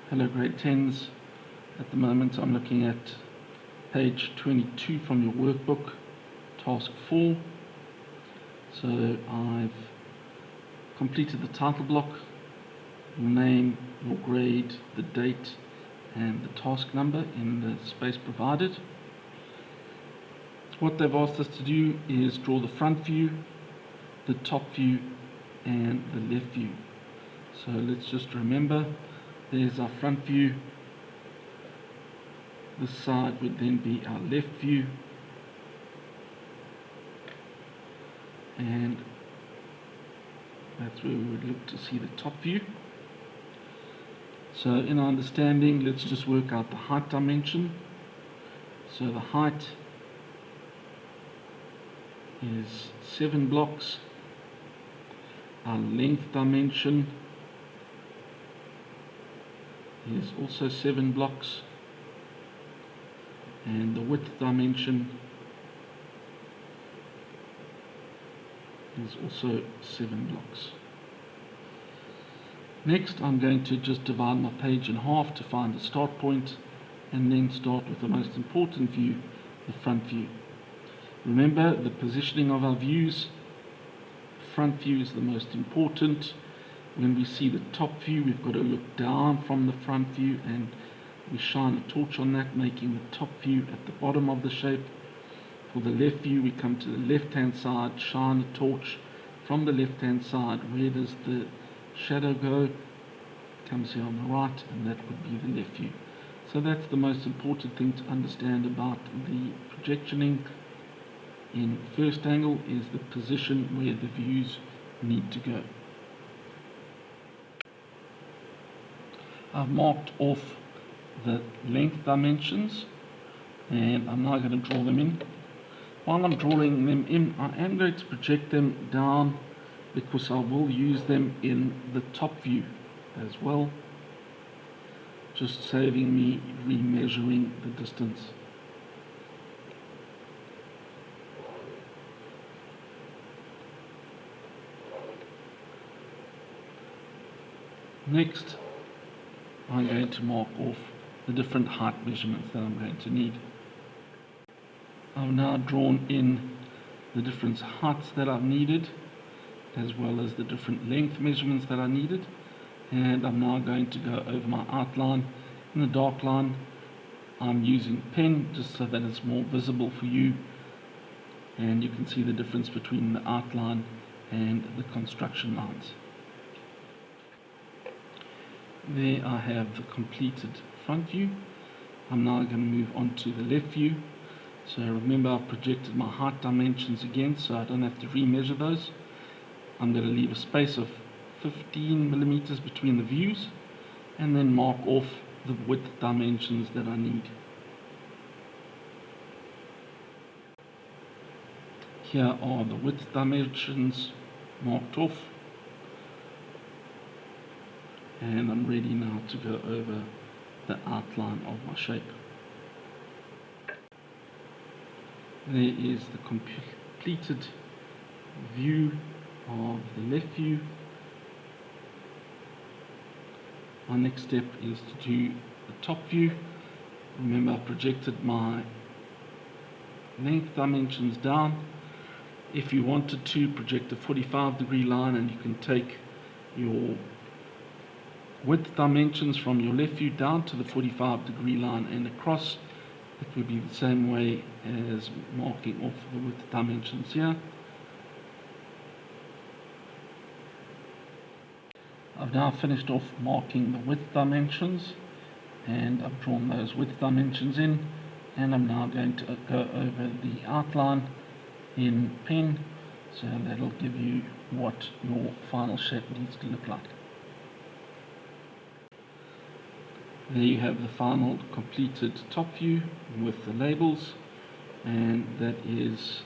Hello grade 10s. At the moment I'm looking at page 22 from your workbook, task 4. So I've completed the title block, your name, your grade, the date and the task number in the space provided. What they've asked us to do is draw the front view, the top view and the left view. So let's just remember, there's our front view. This side would then be our left view, and that's where we would look to see the top view. So in our understanding, let's just work out the height dimension. So the height is 7 blocks. Our length dimension is also 7 blocks. And the width dimension is also 7 blocks. Next, I'm going to just divide my page in half to find the start point, and then start with the most important view, the front view. Remember the positioning of our views. Front view is the most important. When we see the top view, we've got to look down from the front view, and we shine a torch on that, making the top view at the bottom of the shape. For the left view, we come to the left hand side, shine a torch from the left hand side. Where does the shadow go? It comes here on the right, and that would be the left view. So that's the most important thing to understand about the projectioning in first angle, is the position where the views need to go. I've marked off the length dimensions, and I'm now going to draw them in. While I'm drawing them in, I am going to project them down, because I will use them in the top view as well, just saving me remeasuring the distance. Next, I'm going to mark off the different height measurements that I'm going to need. I've now drawn in the different heights that I've needed, as well as the different length measurements that I needed, and I'm now going to go over my outline. In the dark line, I'm using pen just so that it's more visible for you, and you can see the difference between the outline and the construction lines. There I have the completed front view. I'm now going to move on to the left view. So remember, I've projected my height dimensions again, so I don't have to remeasure those. I'm going to leave a space of 15 millimeters between the views, and then mark off the width dimensions that I need. Here are the width dimensions marked off, and I'm ready now to go over the outline of my shape. There is the completed view of the left view. My next step is to do the top view. Remember, I've projected my length dimensions down. If you wanted to, project a 45-degree line, and you can take your width dimensions from your left view down to the 45-degree line and across. It would be the same way as marking off the width dimensions here. I've now finished off marking the width dimensions, and I've drawn those width dimensions in, and I'm now going to go over the outline in pen, so that'll give you what your final shape needs to look like. There you have the final completed top view with the labels, and that is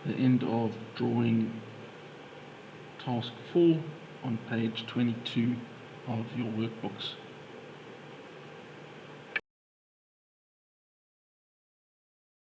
the end of drawing task 4 on page 22 of your workbooks.